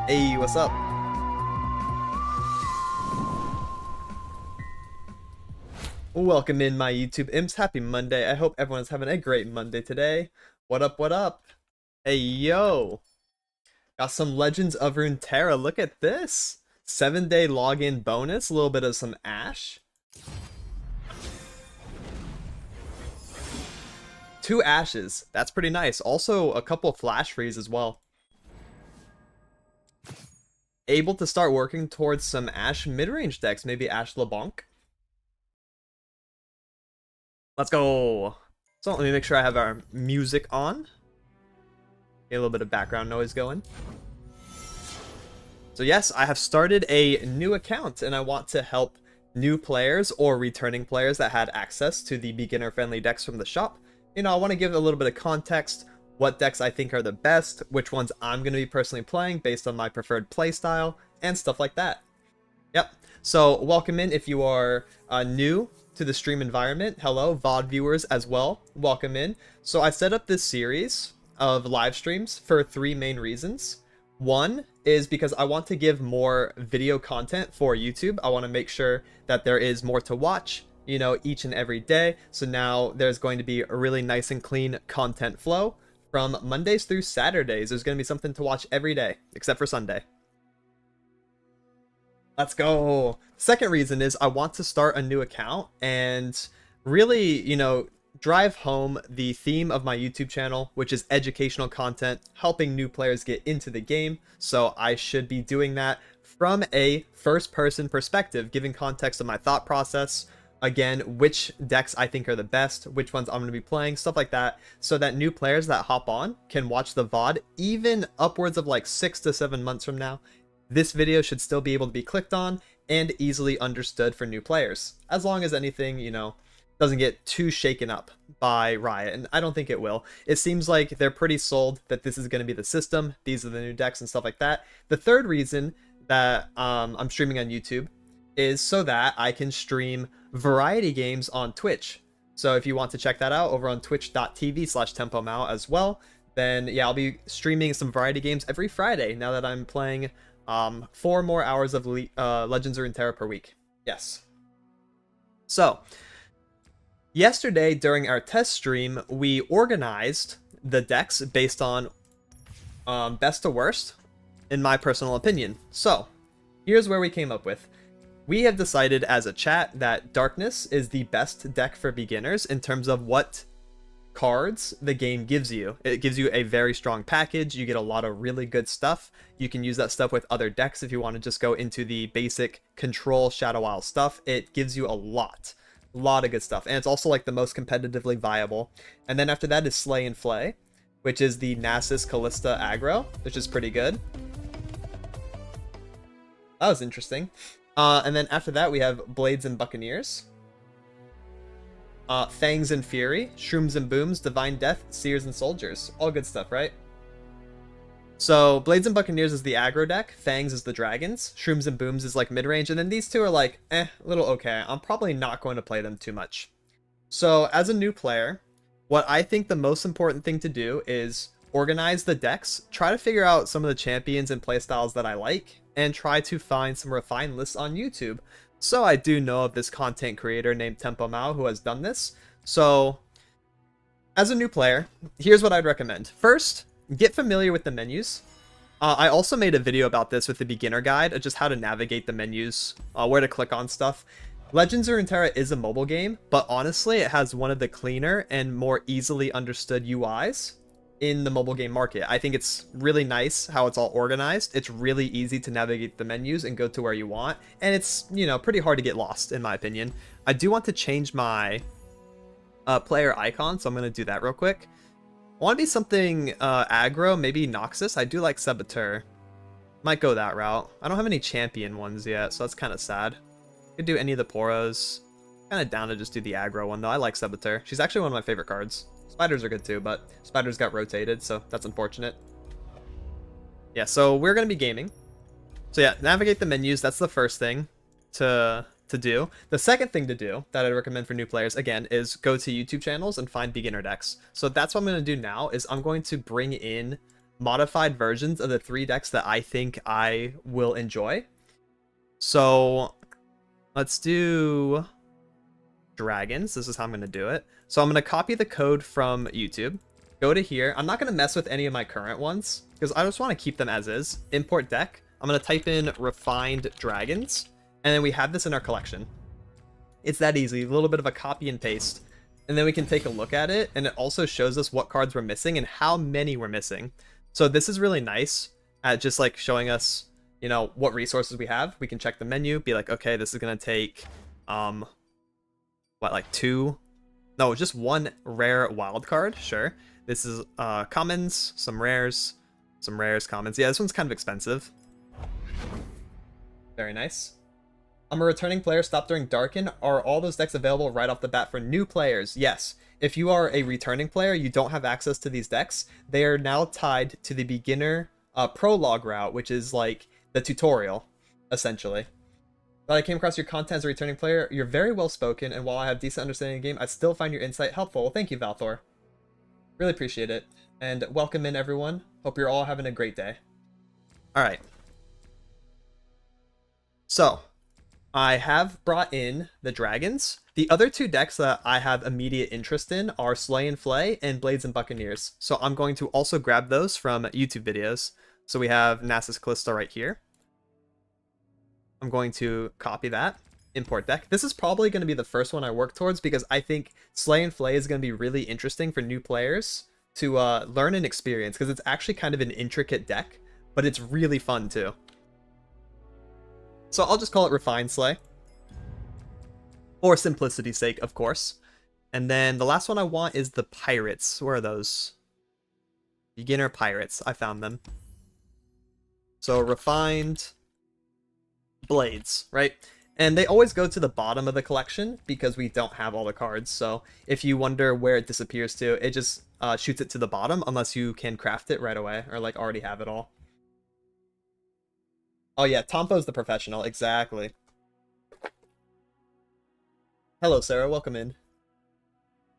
Hey, what's up? Welcome in my YouTube imps. Happy Monday. I hope everyone's having a great Monday today. What up, what up? Hey, yo. Got some Legends of Runeterra. Look at this. 7-day login bonus. A little bit of some Ash. 2 Ashes. That's pretty nice. Also, a couple Flash Frees as well. Able to start working towards some Ash mid-range decks. Maybe Ash LeBlanc. Let's go. So let me make sure I have our music on. Get a little bit of background noise going. So yes, I have started a new account and I want to help new players or returning players that had access to the beginner-friendly decks from the shop. You know, I want to give a little bit of context, what decks I think are the best, which ones I'm going to be personally playing based on my preferred playstyle, and stuff like that. Yep. So welcome in if you are new to the stream environment. Hello, VOD viewers as well. Welcome in. So I set up this series of live streams for 3 main reasons. One is because I want to give more video content for YouTube. I want to make sure that there is more to watch, you know, each and every day. So now there's going to be a really nice and clean content flow from Mondays through Saturdays. There's going to be something to watch every day, except for Sunday. Let's go. Second reason is I want to start a new account and really, you know, drive home the theme of my YouTube channel, which is educational content, helping new players get into the game. So I should be doing that from a first-person perspective, giving context of my thought process. Again, which decks I think are the best, which ones I'm going to be playing, stuff like that, so that new players that hop on can watch the VOD even upwards of like 6 to 7 months from now. This video should still be able to be clicked on and easily understood for new players, as long as anything, you know, doesn't get too shaken up by Riot, and I don't think it will. It seems like they're pretty sold that this is going to be the system, these are the new decks and stuff like that. The third reason that I'm streaming on YouTube is so that I can stream variety games on Twitch. So if you want to check that out over on twitch.tv/TempoMao as well, then yeah, I'll be streaming some variety games every Friday now that I'm playing 4 more hours of Legends of Runeterra per week. Yes. So, yesterday during our test stream, we organized the decks based on best to worst, in my personal opinion. So, here's where we came up with. We have decided as a chat that Darkness is the best deck for beginners in terms of what cards the game gives you. It gives you a very strong package. You get a lot of really good stuff. You can use that stuff with other decks if you want to just go into the basic control Shadow Isle stuff. It gives you a lot of good stuff, and it's also like the most competitively viable. And then after that is Slay and Flay, which is the Nasus Callista aggro, which is pretty good. That was interesting. And then after that we have Blades and Buccaneers, Fangs and Fury, Shrooms and Booms, Divine Death, Seers and Soldiers. All good stuff, right? So Blades and Buccaneers is the aggro deck, Fangs is the dragons, Shrooms and Booms is like mid-range, and then these two are like, a little okay. I'm probably not going to play them too much. So as a new player, what I think the most important thing to do is organize the decks, try to figure out some of the champions and playstyles that I like, and try to find some refined lists on YouTube. So I do know of this content creator named TempoMao who has done this. So as a new player, here's what I'd recommend. First, get familiar with the menus. I also made a video about this with the beginner guide of just how to navigate the menus, where to click on stuff. Legends of Runeterra is a mobile game, but honestly, it has one of the cleaner and more easily understood UIs in the mobile game market. I think it's really nice how it's all organized. It's really easy to navigate the menus and go to where you want, and it's, you know, pretty hard to get lost in my opinion. I do want to change my player icon, so I'm going to do that real quick. I want to be something aggro, maybe Noxus. I do like Saboteur. Might go that route. I don't have any champion ones yet, so that's kind of sad. Could do any of the Poros. Kind of down to just do the aggro one though. I like Saboteur. She's actually one of my favorite cards. Spiders are good too, but Spiders got rotated, so that's unfortunate. Yeah, so we're going to be gaming. So yeah, navigate the menus. That's the first thing to do. The second thing to do that I'd recommend for new players, again, is go to YouTube channels and find beginner decks. So that's what I'm going to do now, is I'm going to bring in modified versions of the 3 decks that I think I will enjoy. So let's do dragons. This is how I'm going to do it. So I'm going to copy the code from YouTube. Go to here. I'm not going to mess with any of my current ones because I just want to keep them as is. Import deck. I'm going to type in refined dragons. And then we have this in our collection. It's that easy. A little bit of a copy and paste. And then we can take a look at it. And it also shows us what cards we're missing and how many we're missing. So this is really nice at just like showing us, you know, what resources we have. We can check the menu, be like, okay, this is going to take, what, like 2? No, just 1 rare wild card. Sure. This is commons, some rares, commons. Yeah, this one's kind of expensive. Very nice. I'm a returning player. Stop during Darken. Are all those decks available right off the bat for new players? Yes. If you are a returning player, you don't have access to these decks. They are now tied to the beginner prologue route, which is like the tutorial, essentially. But I came across your content as a returning player. You're very well spoken, and while I have decent understanding of the game, I still find your insight helpful. Well, thank you, Valthor. Really appreciate it. And welcome in, everyone. Hope you're all having a great day. Alright. So, I have brought in the dragons. The other 2 decks that I have immediate interest in are Slay and Flay and Blades and Buccaneers. So I'm going to also grab those from YouTube videos. So we have Nasus Callisto right here. I'm going to copy that, import deck. This is probably going to be the first one I work towards because I think Slay and Flay is going to be really interesting for new players to learn and experience because it's actually kind of an intricate deck, but it's really fun too. So I'll just call it Refined Slay. For simplicity's sake, of course. And then the last one I want is the Pirates. Where are those? Beginner Pirates. I found them. So Refined Blades, right? And they always go to the bottom of the collection because we don't have all the cards. So if you wonder where it disappears to, it just shoots it to the bottom unless you can craft it right away or like already have it all. Oh yeah, Tompo's the professional, exactly. Hello Sarah, welcome in.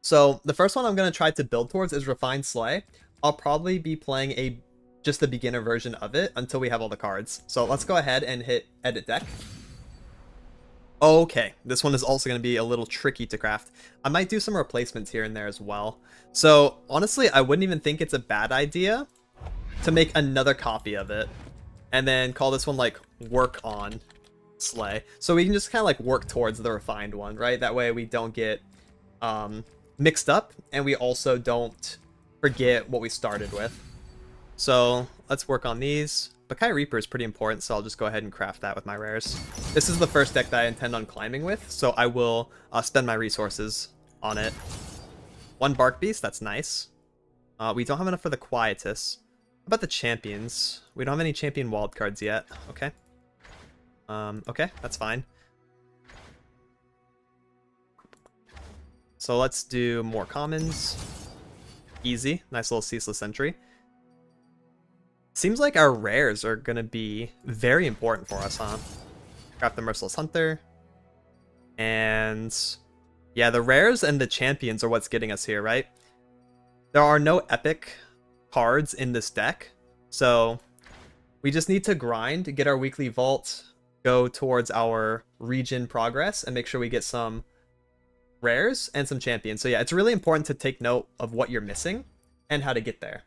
So the first one I'm going to try to build towards is Refined Slay. I'll probably be playing just the beginner version of it until we have all the cards. So let's go ahead and hit edit deck. Okay, this one is also going to be a little tricky to craft. I might do some replacements here and there as well. So honestly, I wouldn't even think it's a bad idea to make another copy of it. And then call this one like work on Slay. So we can just kind of like work towards the refined one, right? That way we don't get mixed up and we also don't forget what we started with. So let's work on these. Bakai Reaper is pretty important, so I'll just go ahead and craft that with my rares. This is the first deck that I intend on climbing with, so I will spend my resources on it. 1 Bark Beast, that's nice. We don't have enough for the Quietus. How about the champions? We don't have any champion wildcards yet. Okay. Okay, that's fine. So let's do more commons. Easy. Nice little Ceaseless Sentry. Seems like our rares are going to be very important for us, huh? Craft the Merciless Hunter. And yeah, the rares and the champions are what's getting us here, right? There are no epic cards in this deck, so we just need to grind, get our weekly vault, go towards our region progress, and make sure we get some rares and some champions. So yeah, it's really important to take note of what you're missing and how to get there.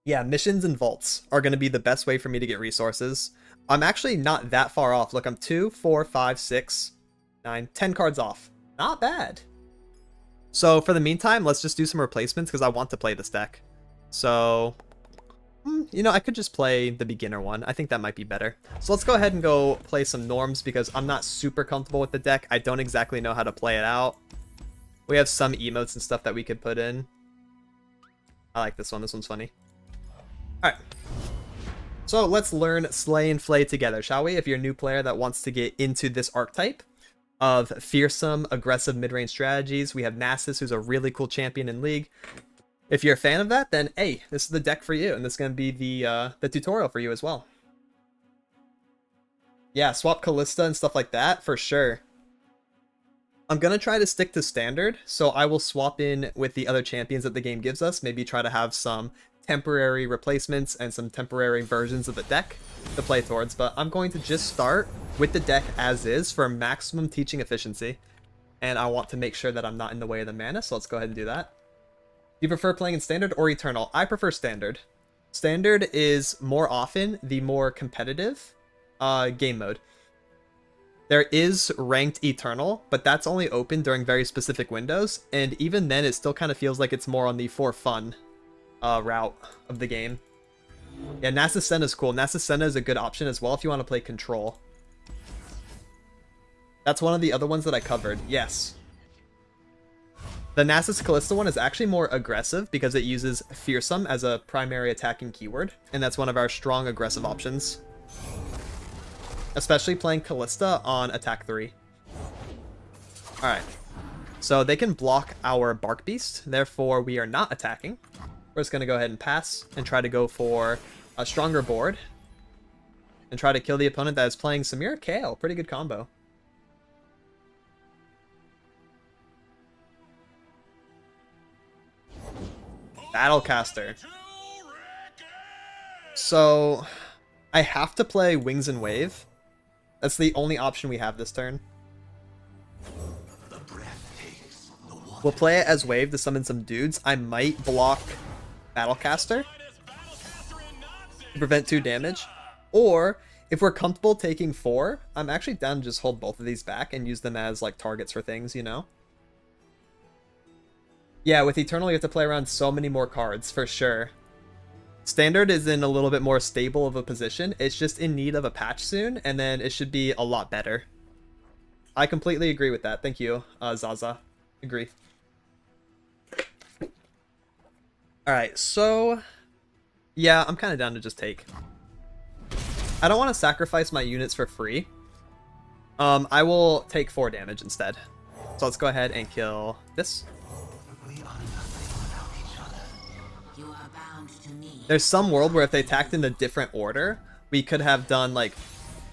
Yeah, missions and vaults are going to be the best way for me to get resources. I'm actually not that far off. Look, I'm 2, 4, 5, 6, 9, 10 cards off. Not bad. So for the meantime, let's just do some replacements because I want to play this deck. So, you know, I could just play the beginner one. I think that might be better. So let's go ahead and go play some norms because I'm not super comfortable with the deck. I don't exactly know how to play it out. We have some emotes and stuff that we could put in. I like this one. This one's funny. Alright. So let's learn Slay and Flay together, shall we? If you're a new player that wants to get into this archetype of fearsome, aggressive mid-range strategies, we have Nasus, who's a really cool champion in League. If you're a fan of that, then hey, this is the deck for you, and this is going to be the tutorial for you as well. Yeah, swap Callista and stuff like that, for sure. I'm going to try to stick to standard, so I will swap in with the other champions that the game gives us, maybe try to have some temporary replacements and some temporary versions of the deck to play towards, but I'm going to just start with the deck as is for maximum teaching efficiency. And I want to make sure that I'm not in the way of the mana, so let's go ahead and do that. Do you prefer playing in Standard or Eternal? I prefer Standard. Standard is more often the more competitive game mode. There is ranked Eternal, but that's only open during very specific windows, and even then it still kind of feels like it's more on the for fun route of the game. Yeah, Nasus Senna is cool. Nasus Senna is a good option as well if you want to play Control. That's one of the other ones that I covered, yes. The Nasus Callista one is actually more aggressive because it uses Fearsome as a primary attacking keyword, and that's one of our strong aggressive options. Especially playing Callista on attack 3. Alright. So they can block our Bark Beast, therefore we are not attacking. We're just going to go ahead and pass and try to go for a stronger board. And try to kill the opponent that is playing Samira Kayle. Pretty good combo. Battlecaster. So I have to play Wings and Wave. That's the only option we have this turn. We'll play it as Wave to summon some dudes. I might block Battlecaster to prevent 2 damage. Or, if we're comfortable taking 4, I'm actually down to just hold both of these back and use them as like targets for things, you know? Yeah, with Eternal you have to play around so many more cards, for sure. Standard is in a little bit more stable of a position. It's just in need of a patch soon, and then it should be a lot better. I completely agree with that. Thank you, Zaza. Agree. Alright, so... yeah, I'm kind of down to just take. I don't want to sacrifice my units for free. I will take 4 damage instead. So let's go ahead and kill this. There's some world where if they attacked in a different order, we could have done like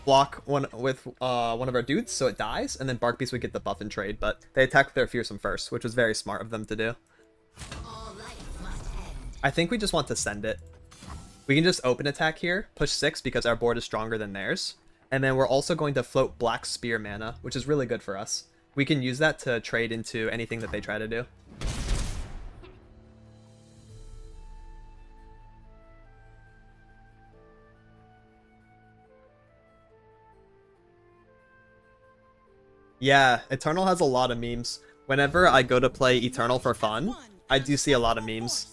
block one with one of our dudes so it dies, and then Bark Beast would get the buff and trade, but they attacked with their Fearsome first, which was very smart of them to do. I think we just want to send it. We can just open attack here, push 6 because our board is stronger than theirs, and then we're also going to float Black Spear mana, which is really good for us. We can use that to trade into anything that they try to do. Yeah, Eternal has a lot of memes. Whenever I go to play Eternal for fun, I do see a lot of memes.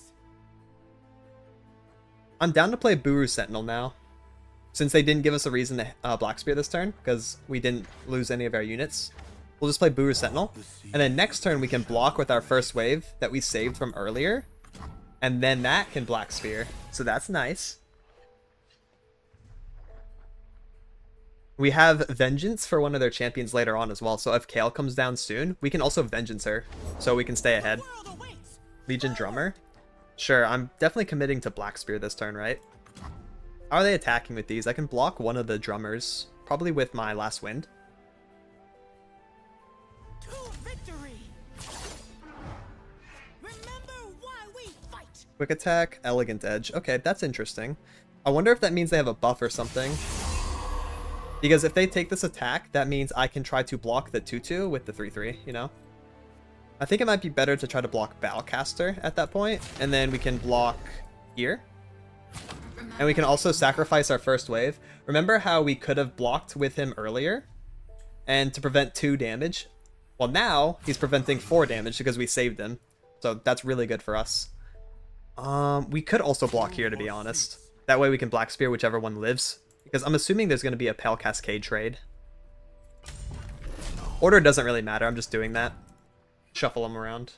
I'm down to play Buru Sentinel now. Since they didn't give us a reason to Black Spear this turn, because we didn't lose any of our units. We'll just play Buru Sentinel. And then next turn we can block with our first wave that we saved from earlier. And then that can Black Spear. So that's nice. We have Vengeance for one of their champions later on as well, so if Kayle comes down soon, we can also Vengeance her, so we can stay ahead. Legion Drummer? Sure, I'm definitely committing to Black Spear this turn, right? How are they attacking with these? I can block one of the drummers, probably with my Last Wind. Quick Attack, Elegant Edge. Okay, that's interesting. I wonder if that means they have a buff or something. Because if they take this attack, that means I can try to block the 2-2 with the 3-3, you know? I think it might be better to try to block Battlecaster at that point, and then we can block here. And we can also sacrifice our first wave. Remember how we could have blocked with him earlier? And to prevent 2 damage? Well, now he's preventing 4 damage because we saved him. So that's really good for us. We could also block here, to be honest. That way we can Black Spear whichever one lives. Because I'm assuming there's going to be a Pale Cascade trade. Order doesn't really matter, I'm just doing that. Shuffle them around.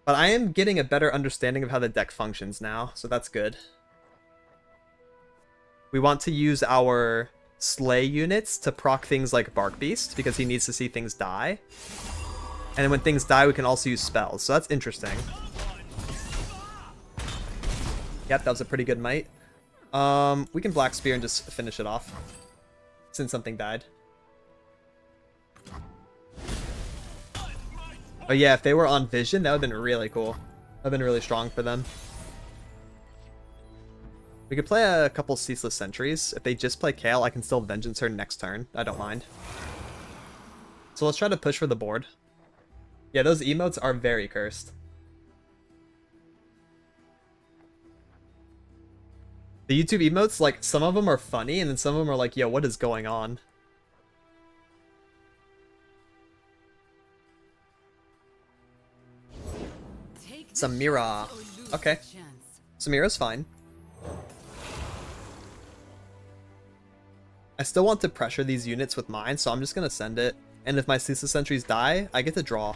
But I am getting a better understanding of how the deck functions now, so that's good. We want to use our Slay units to proc things like Bark Beast, because he needs to see things die. And then when things die, we can also use spells, so that's interesting. Yep, that was a pretty good might. We can Black Spear and just finish it off, since something died. Oh yeah, if they were on Vision, that would have been really cool. That would have been really strong for them. We could play a couple Ceaseless Sentries. If they just play Kale, I can still Vengeance her next turn. I don't mind. So let's try to push for the board. Yeah, those emotes are very cursed. The YouTube emotes, like, some of them are funny, and then some of them are like, yo, what is going on? Samira. Okay. Samira's fine. I still want to pressure these units with mine, so I'm just going to send it. And if my Ceaseless Sentries die, I get to draw.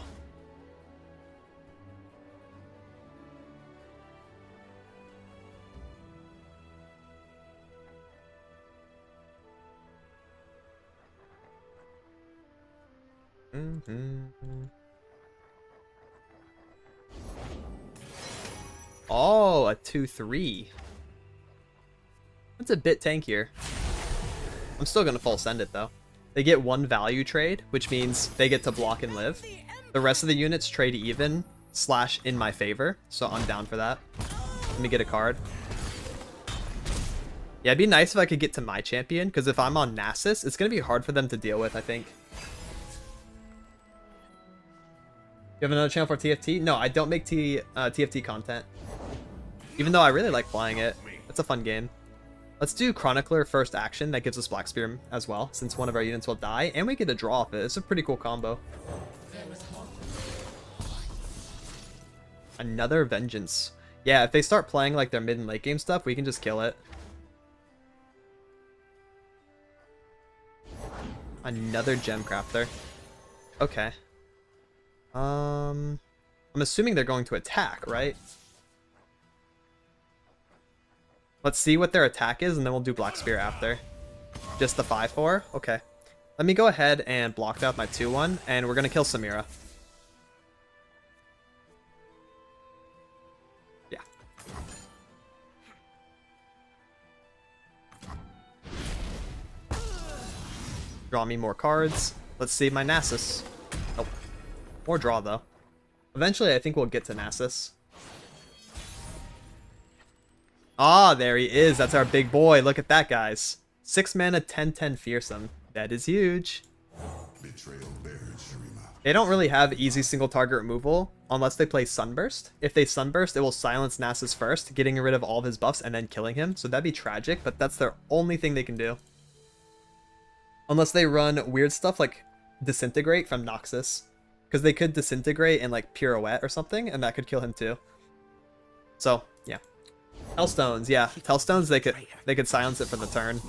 Oh, a 2/3. That's a bit tankier. I'm still going to full send it, though. They get one value trade, which means they get to block and live. The rest of the units trade even / in my favor, so I'm down for that. Let me get a card. Yeah, it'd be nice if I could get to my champion, because if I'm on Nasus, it's going to be hard for them to deal with, I think. You have another channel for TFT? No, I don't make TFT content. Even though I really like playing it. It's a fun game. Let's do Chronicler first action. That gives us Black Spear as well, since one of our units will die. And we get a draw off it. It's a pretty cool combo. Another Vengeance. Yeah, if they start playing like their mid and late game stuff, we can just kill it. Another Gem Crafter. Okay. I'm assuming they're going to attack, right? Let's see what their attack is, and then we'll do Black Spear after. Just the 5/4? Okay. Let me go ahead and block out my 2/1, and we're going to kill Samira. Yeah. Draw me more cards. Let's see my Nasus. Nope. More draw, though. Eventually, I think we'll get to Nasus. Ah, there he is. That's our big boy. Look at that, guys. 6 mana, 10/10 Fearsome. That is huge. They don't really have easy single target removal unless they play Sunburst. If they Sunburst, it will silence Nasus first, getting rid of all of his buffs and then killing him. So that'd be tragic, but that's their only thing they can do. Unless they run weird stuff like Disintegrate from Noxus. Because they could Disintegrate and like Pirouette or something, and that could kill him too. So, yeah. Hellstones, yeah. Hellstones, they could silence it for the turn.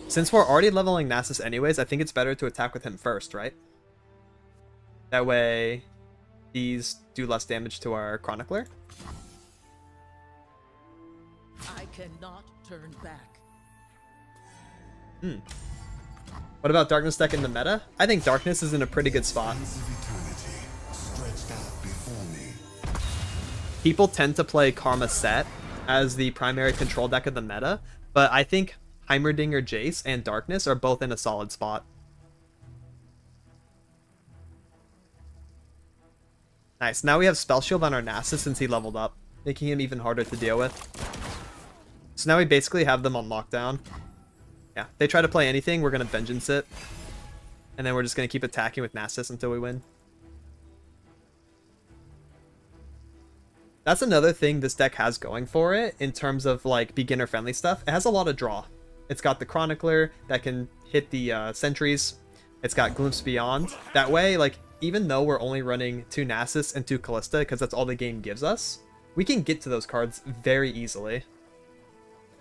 Since we're already leveling Nasus anyways, I think it's better to attack with him first, right? That way, these do less damage to our Chronicler. I cannot turn back. What about Darkness deck in the meta? I think Darkness is in a pretty good spot. People tend to play Karma Set as the primary control deck of the meta, but I think Heimerdinger Jace and Darkness are both in a solid spot. Nice. Now we have Spell Shield on our Nasus since he leveled up, making him even harder to deal with. So now we basically have them on lockdown. Yeah, they try to play anything, we're going to Vengeance it. And then we're just going to keep attacking with Nasus until we win. That's another thing this deck has going for it in terms of like beginner friendly stuff. It has a lot of draw. It's got the Chronicler that can hit the sentries. It's got Glimpse Beyond. That way, like, even though we're only running 2 Nasus and 2 Callista because that's all the game gives us, we can get to those cards very easily.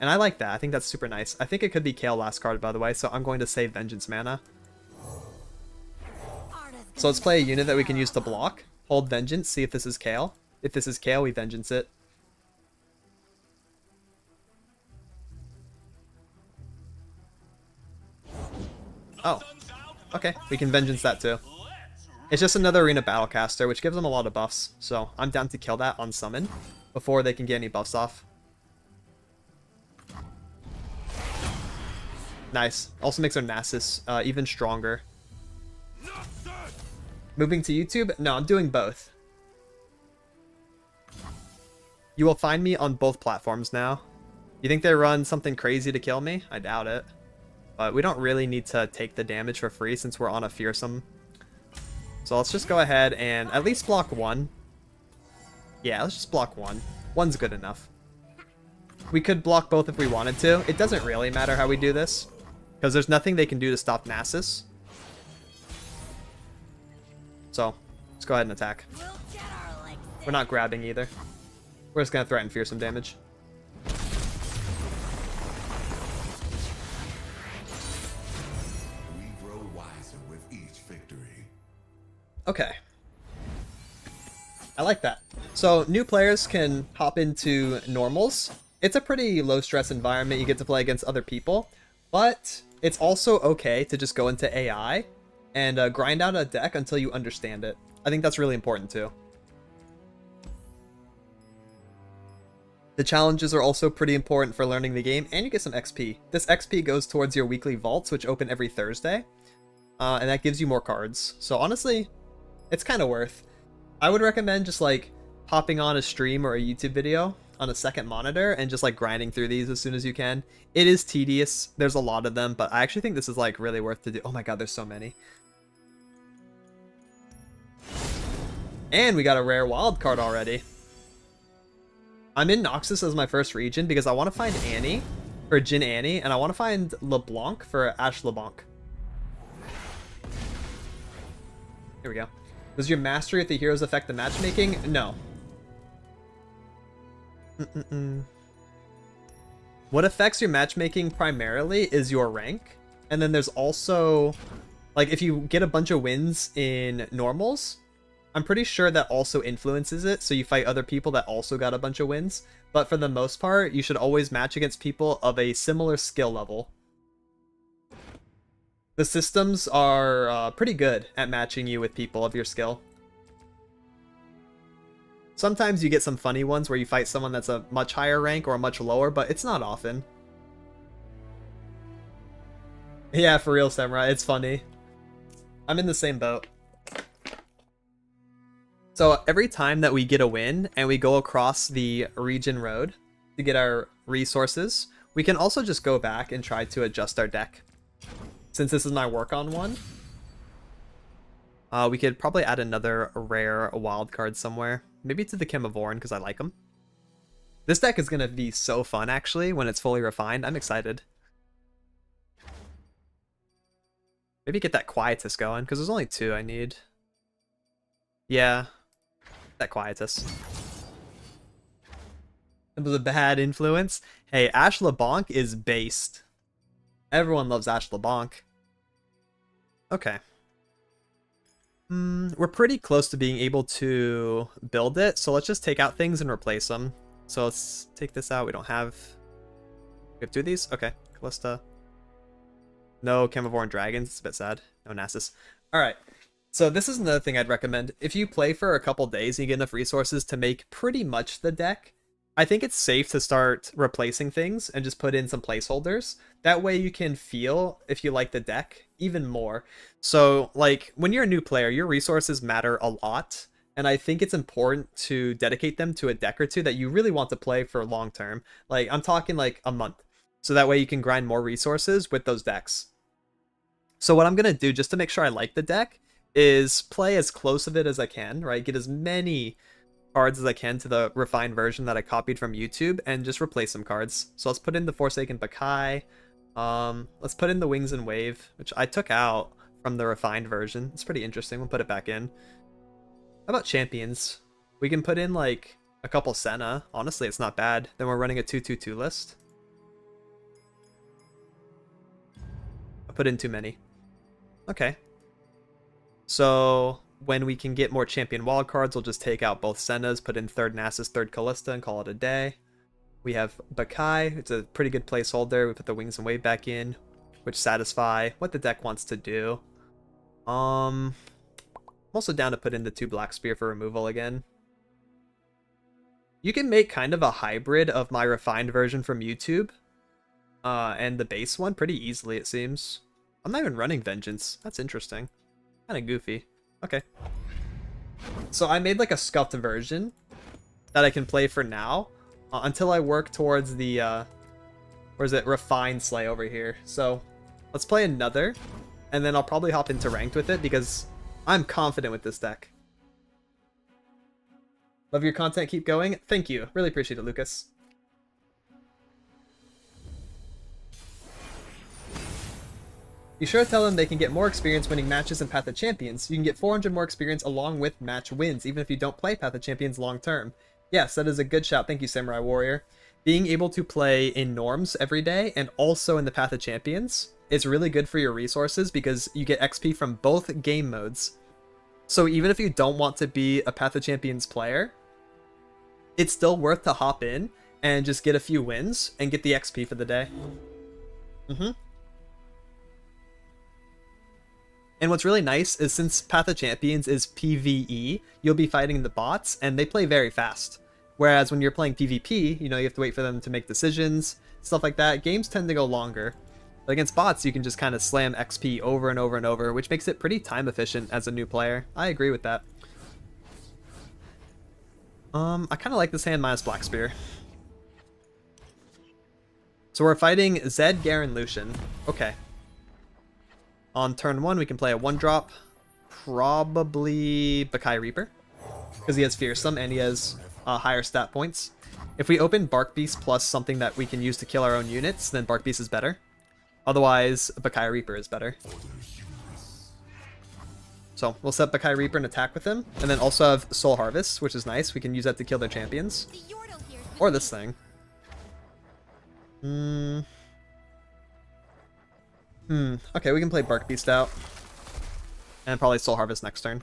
And I like that. I think that's super nice. I think it could be Kale last card, by the way, so I'm going to save Vengeance mana. So let's play a unit that we can use to block. Hold Vengeance, see if this is Kale. If this is Kale, we Vengeance it. Oh. Okay, we can Vengeance that too. It's just another Arena Battlecaster, which gives them a lot of buffs. So I'm down to kill that on summon before they can get any buffs off. Nice. Also makes our Nasus even stronger. Moving to YouTube? No, I'm doing both. You will find me on both platforms now. You think they run something crazy to kill me? I doubt it. But we don't really need to take the damage for free since we're on a fearsome. So let's just go ahead and at least block one. Yeah, let's just block one. One's good enough. We could block both if we wanted to. It doesn't really matter how we do this, because there's nothing they can do to stop Nasus. So, let's go ahead and attack. We're not grabbing either. We're just going to threaten fearsome damage. We grow wiser with each victory. Okay. I like that. So, new players can hop into normals. It's a pretty low-stress environment. You get to play against other people. But it's also okay to just go into AI and grind out a deck until you understand it. I think that's really important too. The challenges are also pretty important for learning the game, and you get some XP. This XP goes towards your weekly vaults, which open every Thursday. And that gives you more cards. So honestly, it's kind of worth. I would recommend just like hopping on a stream or a YouTube video on a second monitor and just like grinding through these as soon as you can. It is tedious. There's a lot of them, but I actually think this is like really worth to do. Oh my god, there's so many. And we got a rare wild card already. I'm in Noxus as my first region because I want to find Annie for Jin Annie, and I want to find LeBlanc for Ash LeBlanc. Here we go. Does your mastery of the heroes affect the matchmaking? No. What affects your matchmaking primarily is your rank. And then there's also, like, if you get a bunch of wins in normals, I'm pretty sure that also influences it. So you fight other people that also got a bunch of wins. But for the most part, you should always match against people of a similar skill level. The systems are pretty good at matching you with people of your skill. Sometimes you get some funny ones where you fight someone that's a much higher rank or a much lower, but it's not often. Yeah, for real, Samurai, it's funny. I'm in the same boat. So every time that we get a win and we go across the region road to get our resources, we can also just go back and try to adjust our deck. Since this is my work on one, we could probably add another rare wild card somewhere. Maybe to the Chemovoran, because I like them. This deck is going to be so fun, actually, when it's fully refined. I'm excited. Maybe get that Quietus going, because there's only two I need. Yeah, that Quietus. It was a bad influence. Hey, Ash LeBlanc is based. Everyone loves Ash LeBlanc. Okay. We're pretty close to being able to build it, so let's just take out things and replace them. So let's take this out. We don't have... We have two of these? Okay. Callista. No Chemovoran Dragons. It's a bit sad. No Nasus. Alright. So this is another thing I'd recommend. If you play for a couple days and you get enough resources to make pretty much the deck, I think it's safe to start replacing things and just put in some placeholders. That way you can feel if you like the deck even more. So like when you're a new player, your resources matter a lot. And I think it's important to dedicate them to a deck or two that you really want to play for long term. Like I'm talking like a month. So that way you can grind more resources with those decks. So what I'm going to do just to make sure I like the deck is play as close of it as I can, right? Get as many cards as I can to the refined version that I copied from YouTube and just replace some cards. So let's put in the Forsaken Bakai. Let's put in the Wings and Wave, which I took out from the refined version. It's pretty interesting. We'll put it back in. How about champions? We can put in like a couple Senna. Honestly, it's not bad. Then we're running a 2-2-2 list. I put in too many. Okay. So when we can get more champion wildcards, we'll just take out both Sennas, put in third Nasus, third Callista, and call it a day. We have Bakai. It's a pretty good placeholder. We put the Wings and Wave back in, which satisfy what the deck wants to do. I'm also down to put in the 2 Black Spear for removal again. You can make kind of a hybrid of my refined version from YouTube and the base one pretty easily, it seems. I'm not even running Vengeance. That's interesting. Kind of goofy. Okay. So I made like a scuffed version that I can play for now until I work towards the, where is it? Refined Slay over here. So let's play another, and then I'll probably hop into ranked with it because I'm confident with this deck. Love your content. Keep going. Thank you. Really appreciate it, Lucas. Be sure to tell them they can get more experience winning matches in Path of Champions. You can get 400 more experience along with match wins, even if you don't play Path of Champions long term. Yes, that is a good shout. Thank you, Samurai Warrior. Being able to play in norms every day and also in the Path of Champions is really good for your resources because you get XP from both game modes. So even if you don't want to be a Path of Champions player, it's still worth to hop in and just get a few wins and get the XP for the day. And what's really nice is since Path of Champions is PvE, you'll be fighting the bots, and they play very fast. Whereas when you're playing PvP, you know, you have to wait for them to make decisions, stuff like that. Games tend to go longer. But against bots, you can just kind of slam XP over and over and over, which makes it pretty time efficient as a new player. I agree with that. I kind of like this hand minus Black Spear. So we're fighting Zed, Garen, Lucian. Okay. On turn 1, we can play a 1-drop, probably Bakai Reaper, because he has Fearsome and he has higher stat points. If we open Bark Beast plus something that we can use to kill our own units, then Bark Beast is better. Otherwise, Bakai Reaper is better. So we'll set Bakai Reaper and attack with him, and then also have Soul Harvest, which is nice. We can use that to kill their champions. Or this thing. Okay, we can play Bark Beast out. And probably Soul Harvest next turn.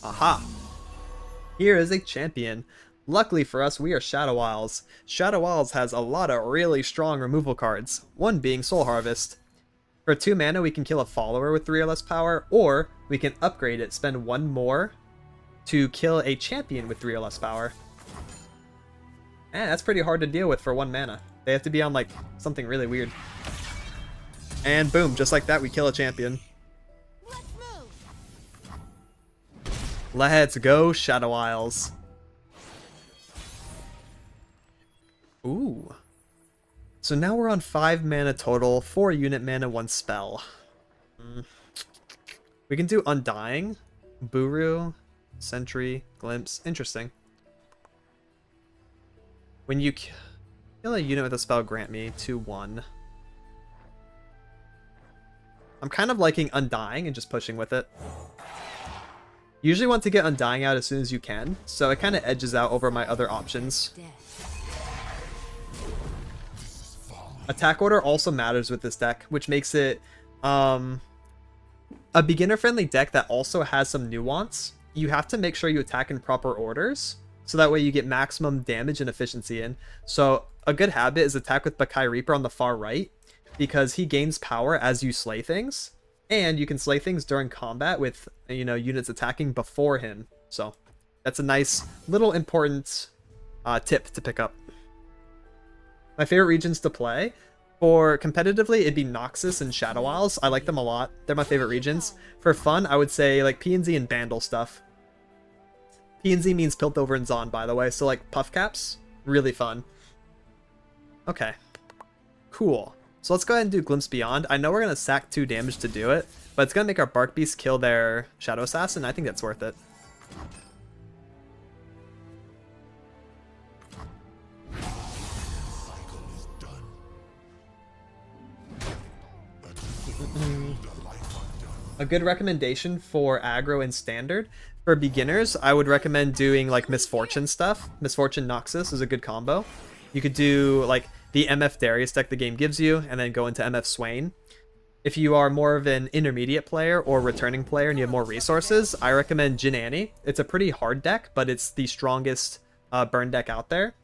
Aha! Here is a champion. Luckily for us, we are Shadow Isles. Shadow Isles has a lot of really strong removal cards, one being Soul Harvest. For 2 mana, we can kill a follower with 3 or less power, or we can upgrade it, spend 1 more to kill a champion with 3 or less power. And that's pretty hard to deal with for 1 mana. They have to be on, like, something really weird. And boom, just like that, we kill a champion. Let's go, Shadow Isles. Ooh. So now we're on 5 mana total, 4 unit mana, 1 spell. We can do Undying, Buru, Sentry, Glimpse. Interesting. When you kill a unit with a spell, grant me 2/1. I'm kind of liking Undying and just pushing with it. Usually want to get Undying out as soon as you can, so it kind of edges out over my other options. Attack order also matters with this deck, which makes it a beginner-friendly deck that also has some nuance. You have to make sure you attack in proper orders, so that way you get maximum damage and efficiency in. So a good habit is attack with Bakai Reaper on the far right, because he gains power as you slay things, and you can slay things during combat with, you know, units attacking before him. So that's a nice little important tip to pick up. My favorite regions to play, for competitively, it'd be Noxus and Shadow Isles. I like them a lot. They're my favorite regions. For fun, I would say like PNZ and Bandle stuff. PNZ means Piltover and Zon, by the way, so like Puff Caps, really fun. Okay, cool. So let's go ahead and do Glimpse Beyond. I know we're going to sack 2 damage to do it, but it's going to make our Bark Beast kill their Shadow Assassin. I think that's worth it. A good recommendation for aggro and standard. For beginners, I would recommend doing like Misfortune stuff. Misfortune Noxus is a good combo. You could do like the MF Darius deck the game gives you, and then go into MF Swain. If you are more of an intermediate player or returning player and you have more resources, I recommend Jin Annie. It's a pretty hard deck, but it's the strongest burn deck out there.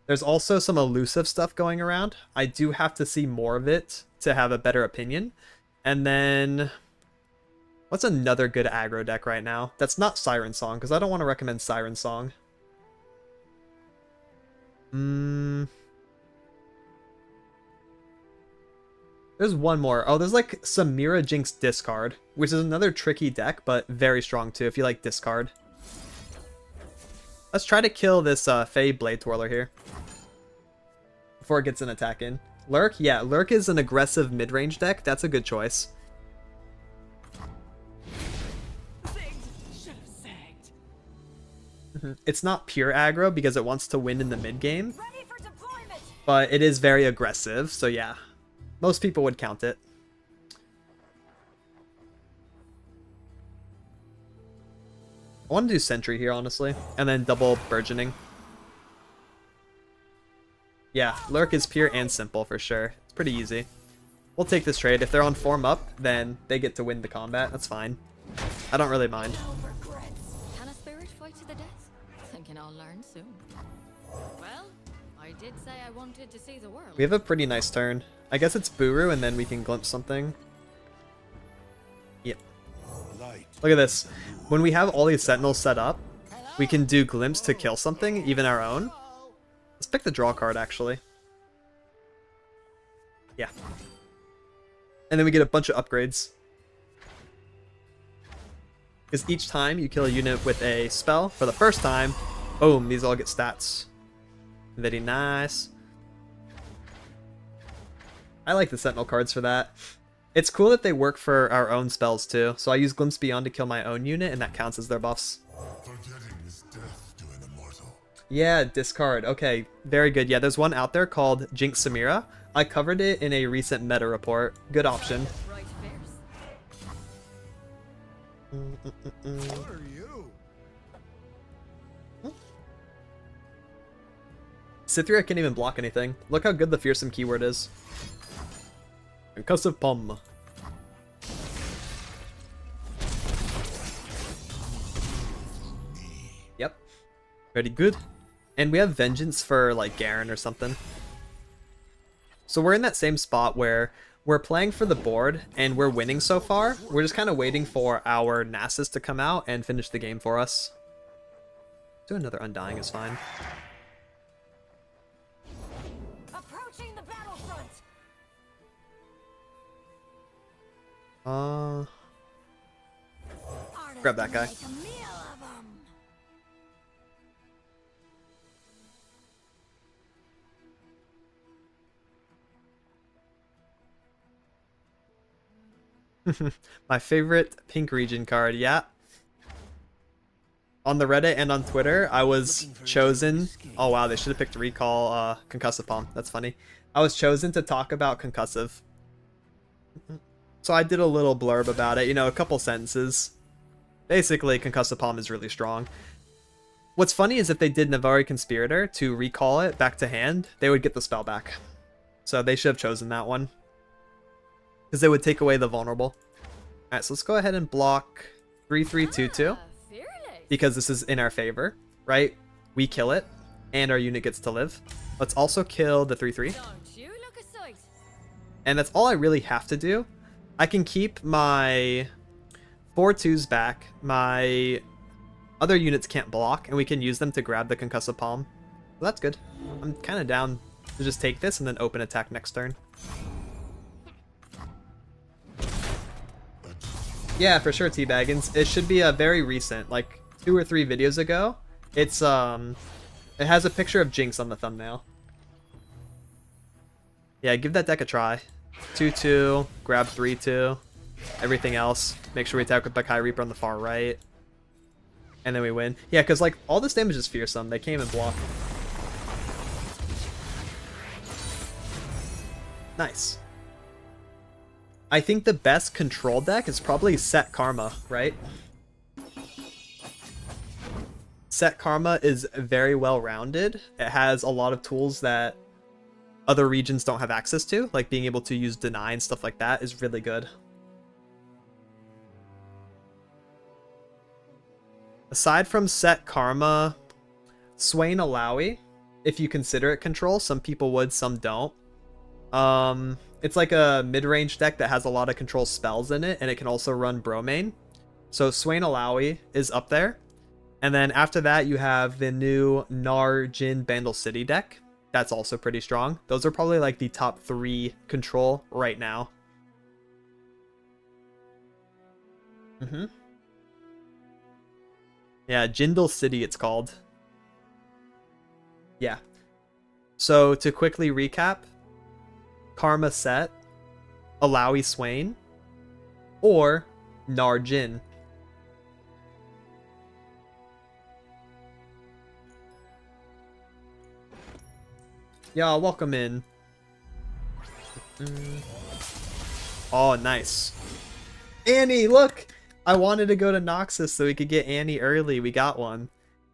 There's also some elusive stuff going around. I do have to see more of it to have a better opinion. And then what's another good aggro deck right now? That's not Siren Song, because I don't want to recommend Siren Song. There's one more. Oh, there's like Samira Jinx Discard, which is another tricky deck, but very strong too if you like discard. Let's try to kill this Fae Blade Twirler here before it gets an attack in. Lurk? Yeah, Lurk is an aggressive mid-range deck. That's a good choice. It's not pure aggro because it wants to win in the mid game, but it is very aggressive, so yeah. Most people would count it. I want to do Sentry here, honestly, and then double Burgeoning. Yeah, Lurk is pure and simple for sure. It's pretty easy. We'll take this trade. If they're on form up, then they get to win the combat. That's fine. I don't really mind. Can a spirit fight to the death? Thinking I'll learn soon. Well, I did say I wanted to see the world. We have a pretty nice turn. I guess it's Buru, and then we can glimpse something. Yep. Look at this. When we have all these Sentinels set up, we can do Glimpse to kill something, even our own. Let's pick the draw card, actually. Yeah. And then we get a bunch of upgrades. Because each time you kill a unit with a spell, for the first time, boom, these all get stats. Very nice. I like the Sentinel cards for that. It's cool that they work for our own spells too. So I use Glimpse Beyond to kill my own unit, and that counts as their buffs. Forgetting is death to an immortal. Yeah, discard. Okay, very good. Yeah, there's one out there called Jinx Samira. I covered it in a recent meta report. Good option. Right fierce. What are you? Cytheria can't even block anything. Look how good the fearsome keyword is. Concussive Palm. Yep. Very good. And we have Vengeance for, like, Garen or something. So we're in that same spot where we're playing for the board and we're winning so far. We're just kind of waiting for our Nasus to come out and finish the game for us. Do another Undying is fine. Approaching the battlefront. Grab that guy. My favorite pink region card, yeah. On the Reddit and on Twitter, I was chosen. Oh wow, they should have picked Recall Concussive Palm. That's funny. I was chosen to talk about Concussive. So I did a little blurb about it, you know, a couple sentences. Basically, Concussive Palm is really strong. What's funny is if they did Navari Conspirator to recall it back to hand, they would get the spell back. So they should have chosen that one. Because they would take away the vulnerable. Alright, so let's go ahead and block 3-3-2-2. Because this is in our favor, right? We kill it, and our unit gets to live. Let's also kill the 3-3. And that's all I really have to do. I can keep my 4-2s back. My other units can't block, and we can use them to grab the Concussive Palm. So that's good. I'm kind of down to just take this and then open attack next turn. Yeah, for sure, T-Baggins. It should be a very recent, like 2 or 3 videos ago. It's it has a picture of Jinx on the thumbnail. Yeah, give that deck a try. 2-2, grab 3-2, everything else. Make sure we attack with Bakai Reaper on the far right. And then we win. Yeah, because like all this damage is fearsome. They can't even block. Nice. I think the best control deck is probably Set Karma, right? Set Karma is very well rounded. It has a lot of tools that other regions don't have access to, like being able to use Deny and stuff like that is really good. Aside from Set Karma, Swain Alawi, if you consider it control, some people would, some don't. It's like a mid-range deck that has a lot of control spells in it, and it can also run Bromane. So Swain Alawi is up there. And then after that, you have the new Nar Jin Bandle City deck. That's also pretty strong. Those are probably like the top 3 control right now. Yeah, Jindal City it's called. Yeah. So to quickly recap, Karma Set, Alawi Swain, or Narjin. Yeah, welcome in. Oh, nice. Annie, look! I wanted to go to Noxus so we could get Annie early. We got one.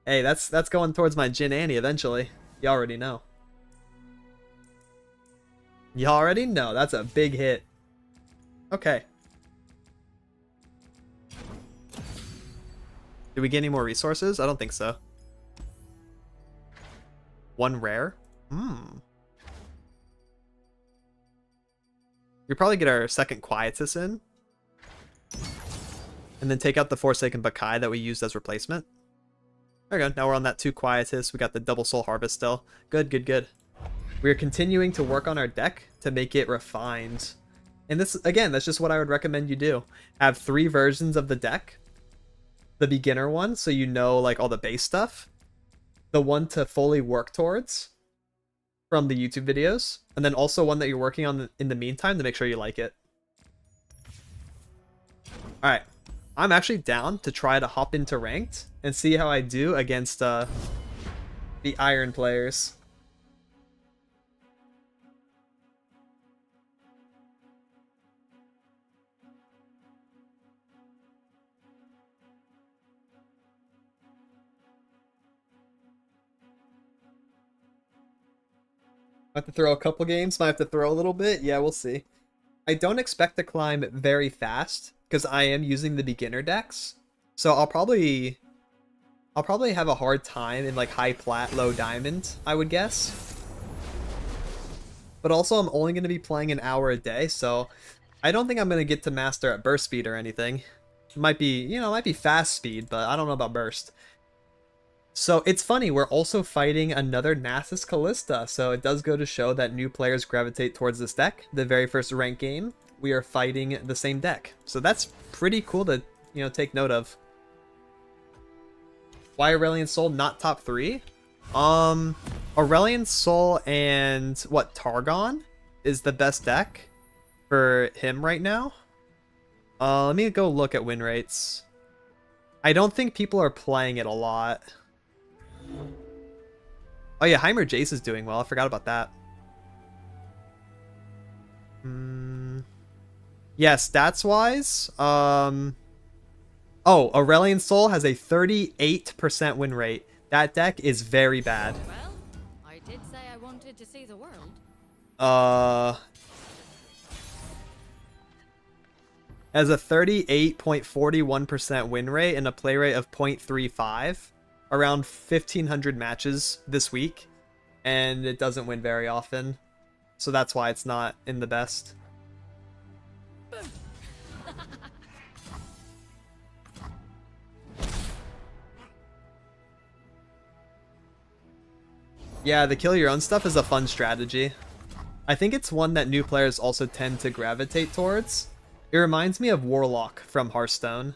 Hey, that's going towards my Jin Annie eventually. You already know. You already know. That's a big hit. Okay. Did we get any more resources? I don't think so. 1 rare? We probably get our second Quietus in. And then take out the Forsaken Bakai that we used as replacement. There we go. Now we're on that 2 Quietus. We got the Double Soul Harvest still. Good, good, good. We're continuing to work on our deck to make it refined. And this, again, that's just what I would recommend you do. Have 3 versions of the deck. The beginner one, so you know like all the base stuff. The one to fully work towards from the YouTube videos. And then also one that you're working on in the meantime to make sure you like it. Alright. I'm actually down to try to hop into ranked and see how I do against the iron players. I have to throw a couple games, might have to throw a little bit. Yeah, we'll see. I don't expect to climb very fast because I am using the beginner decks. So I'll probably have a hard time in like high plat, low diamond, I would guess. But also I'm only going to be playing an hour a day, so I don't think I'm going to get to master at burst speed or anything. It might be, you know, it might be fast speed, but I don't know about burst. So it's funny, we're also fighting another Nasus Callista, so it does go to show that new players gravitate towards this deck. The very first ranked game, we are fighting the same deck. So that's pretty cool to, you know, take note of. Why Aurelion Sol not top 3? Aurelion Sol and what, Targon is the best deck for him right now. Let me go look at win rates. I don't think people are playing it a lot. Oh yeah, Heimer Jace is doing well. I forgot about that. Yeah, stats-wise, oh, Aurelion Sol has a 38% win rate. That deck is very bad. Well, I did say I wanted to see the world. Has a 38.41% win rate and a play rate of 0.35. Around 1,500 matches this week, and it doesn't win very often, so that's why it's not in the best. Yeah, the kill your own stuff is a fun strategy. I think it's one that new players also tend to gravitate towards. It reminds me of Warlock from Hearthstone.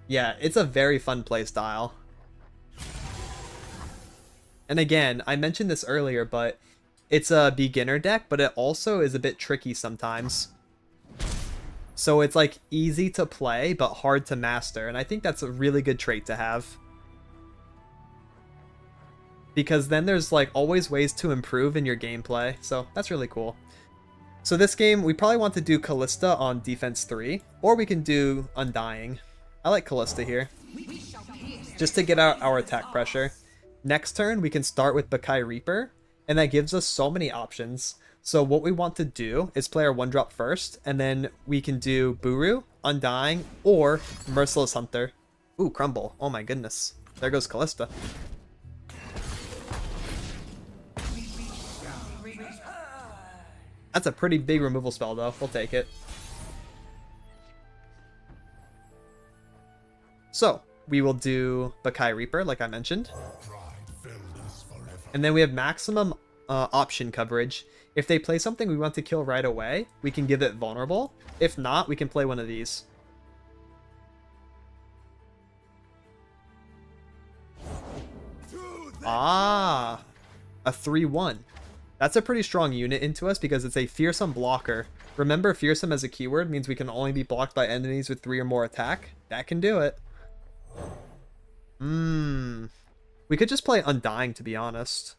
Yeah, it's a very fun playstyle. And again, I mentioned this earlier, but it's a beginner deck, but it also is a bit tricky sometimes. So it's like easy to play, but hard to master. And I think that's a really good trait to have. Because then there's like always ways to improve in your gameplay. So that's really cool. So this game, we probably want to do Callista on defense 3, or we can do Undying. I like Callista here, just to get out our attack pressure. Next turn, we can start with Bakai Reaper, and that gives us so many options. So what we want to do is play our 1-drop first, and then we can do Buru, Undying, or Merciless Hunter. Ooh, Crumble. Oh my goodness. There goes Callista. That's a pretty big removal spell, though. We'll take it. So we will do Bakai Reaper, like I mentioned. Pride filled us forever. And then we have maximum option coverage. If they play something we want to kill right away, we can give it vulnerable. If not, we can play one of these. Ah, a 3-1. That's a pretty strong unit into us because it's a fearsome blocker. Remember, fearsome as a keyword means we can only be blocked by enemies with 3 or more attack. That can do it. We could just play Undying, to be honest.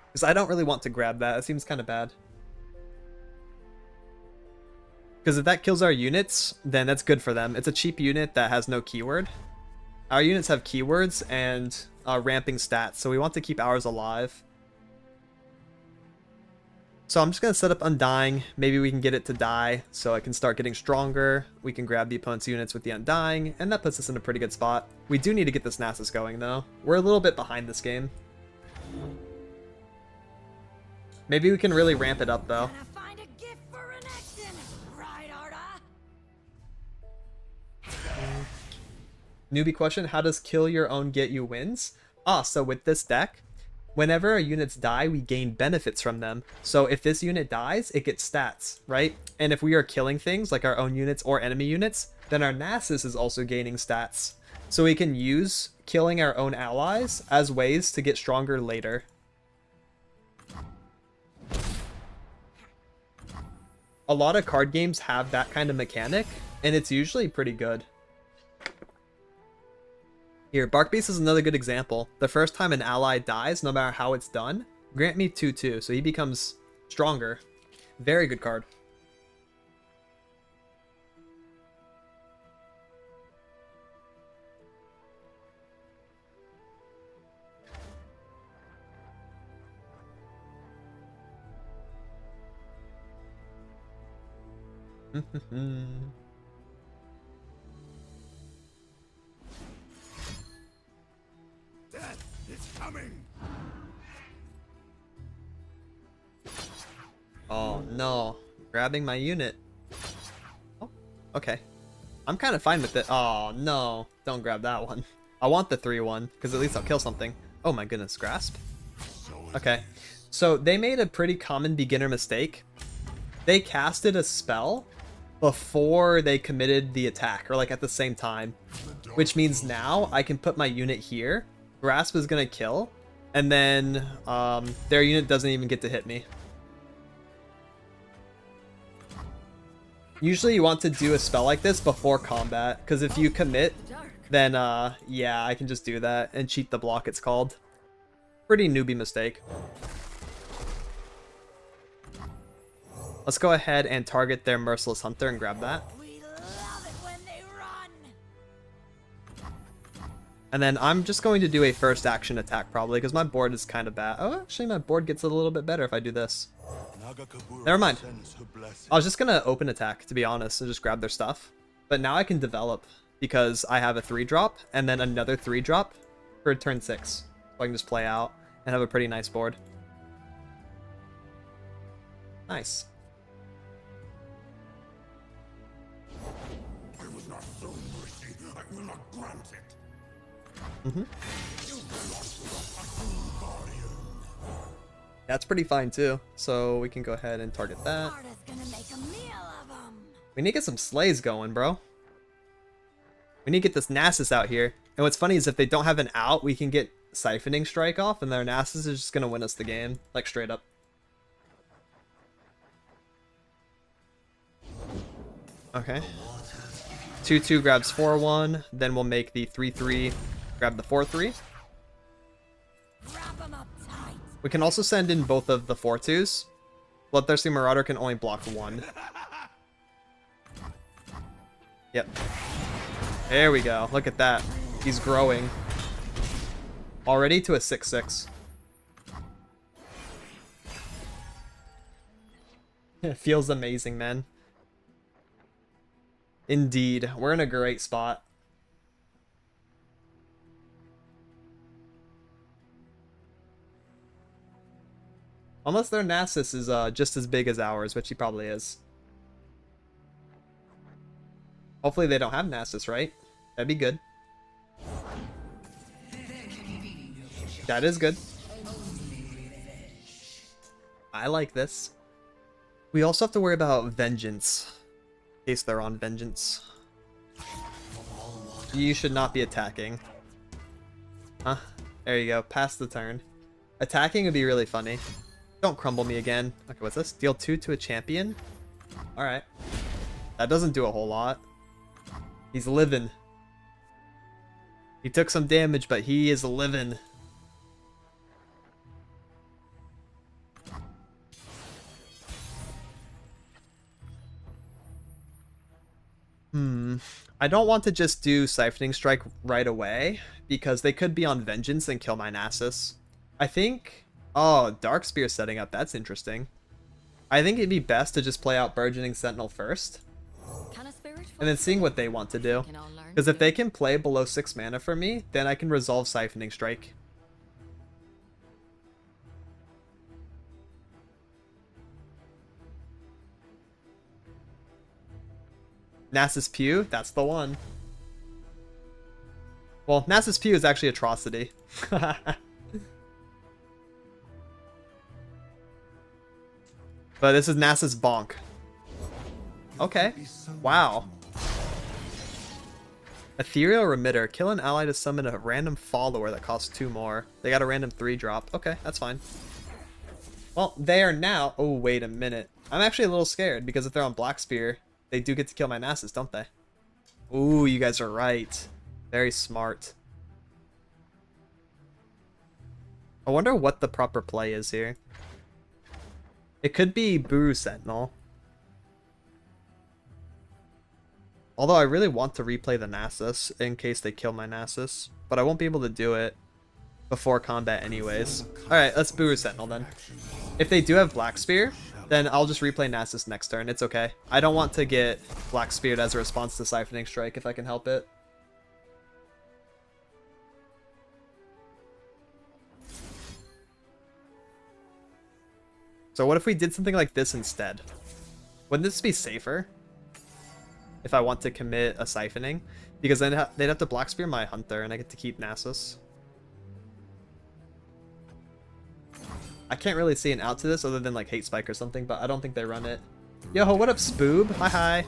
Because I don't really want to grab that. It seems kind of bad. Because if that kills our units, then that's good for them. It's a cheap unit that has no keyword. Our units have keywords and ramping stats, so we want to keep ours alive. So I'm just going to set up Undying. Maybe we can get it to die so it can start getting stronger. We can grab the opponent's units with the Undying, and that puts us in a pretty good spot. We do need to get this Nasus going, though. We're a little bit behind this game. Maybe we can really ramp it up, though. Find a gift for an action, right, Arda? Newbie question, how does kill your own get you wins? So with this deck, whenever our units die, we gain benefits from them. So if this unit dies, it gets stats, right? And if we are killing things like our own units or enemy units, then our Nasus is also gaining stats. So we can use killing our own allies as ways to get stronger later. A lot of card games have that kind of mechanic, and it's usually pretty good. Here, Bark Beast is another good example. The first time an ally dies, no matter how it's done, grant me 2/2, so he becomes stronger. Very good card. Death is coming. Oh no, grabbing my unit. Oh, okay. I'm kind of fine with it. Oh no, don't grab that one. I want the 3-1 because at least I'll kill something. Oh my goodness, grasp. Okay, so they made a pretty common beginner mistake. They casted a spell before they committed the attack, or like at the same time, which means now I can put my unit here. Grasp is gonna kill, and then their unit doesn't even get to hit me. Usually you want to do a spell like this before combat, because if you commit, then yeah, I can just do that and cheat the block, it's called. Pretty newbie mistake. Let's go ahead and target their Merciless Hunter and grab that. We love it when they run. And then I'm just going to do a first action attack probably, because my board is kind of bad. Oh, actually my board gets a little bit better if I do this. Never mind. I was just going to open attack, to be honest, and just grab their stuff. But now I can develop, because I have a 3-drop, and then another 3-drop for turn 6. So I can just play out and have a pretty nice board. Nice. I was not so mercy. I will not grant it. That's pretty fine too. So we can go ahead and target that. Arda's gonna make a meal of 'em. We need to get some slays going, bro. We need to get this Nasus out here. And what's funny is if they don't have an out, we can get Siphoning Strike off, and their Nasus is just gonna win us the game, like straight up. Okay. 2/2 grabs 4/1, then we'll make the 3/3 grab the 4/3. Wrap 'em up tight. We can also send in both of the 4/2s. Bloodthirsty Marauder can only block 1. Yep. There we go. Look at that. He's growing. Already to a 6/6. It feels amazing, man. Indeed. We're in a great spot. Unless their Nasus is just as big as ours, which he probably is. Hopefully they don't have Nasus, right? That'd be good. That is good. I like this. We also have to worry about Vengeance. In case they're on Vengeance. You should not be attacking. Huh? There you go. Pass the turn. Attacking would be really funny. Don't crumble me again. Okay, what's this? Deal 2 to a champion? Alright. That doesn't do a whole lot. He's living. He took some damage, but he is living. I don't want to just do Siphoning Strike right away, because they could be on Vengeance and kill my Nasus. I think... Oh, Dark Spear setting up. That's interesting. I think it'd be best to just play out Burgeoning Sentinel first. And then seeing what they want to do. Because if they can play below 6 mana for me, then I can resolve Siphoning Strike. Nasus Pew, that's the one. Well, Nasus Pew is actually Atrocity. But this is Nasus Bonk. Okay. Wow. Ethereal Remitter. Kill an ally to summon a random follower that costs 2 more. They got a random 3 drop. Okay, that's fine. Well, they are now... Oh, wait a minute. I'm actually a little scared because if they're on Black Spear, they do get to kill my Nasus, don't they? Ooh, you guys are right. Very smart. I wonder what the proper play is here. It could be Buru Sentinel. Although I really want to replay the Nasus in case they kill my Nasus. But I won't be able to do it before combat anyways. Alright, let's Buru Sentinel then. If they do have Black Spear, then I'll just replay Nasus next turn. It's okay. I don't want to get Black Speared as a response to Siphoning Strike if I can help it. So what if we did something like this instead? Wouldn't this be safer? If I want to commit a Siphoning? Because then they'd have to Black Spear my Hunter and I get to keep Nasus. I can't really see an out to this other than like Hate Spike or something, but I don't think they run it. Yo, what up, Spoob? Hi, hi.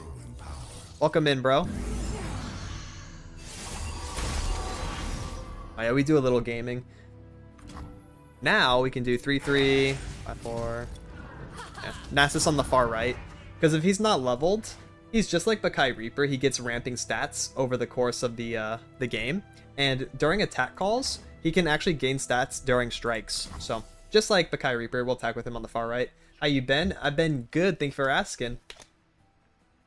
Welcome in, bro. Oh yeah, we do a little gaming. Now we can do 3-3, 5-4. Yeah. Nasus on the far right. Because if he's not leveled, he's just like Bakai Reaper. He gets ramping stats over the course of the game. And during attack calls, he can actually gain stats during strikes. So, just like Bakai Reaper, we'll attack with him on the far right. How you been? I've been good. Thanks for asking.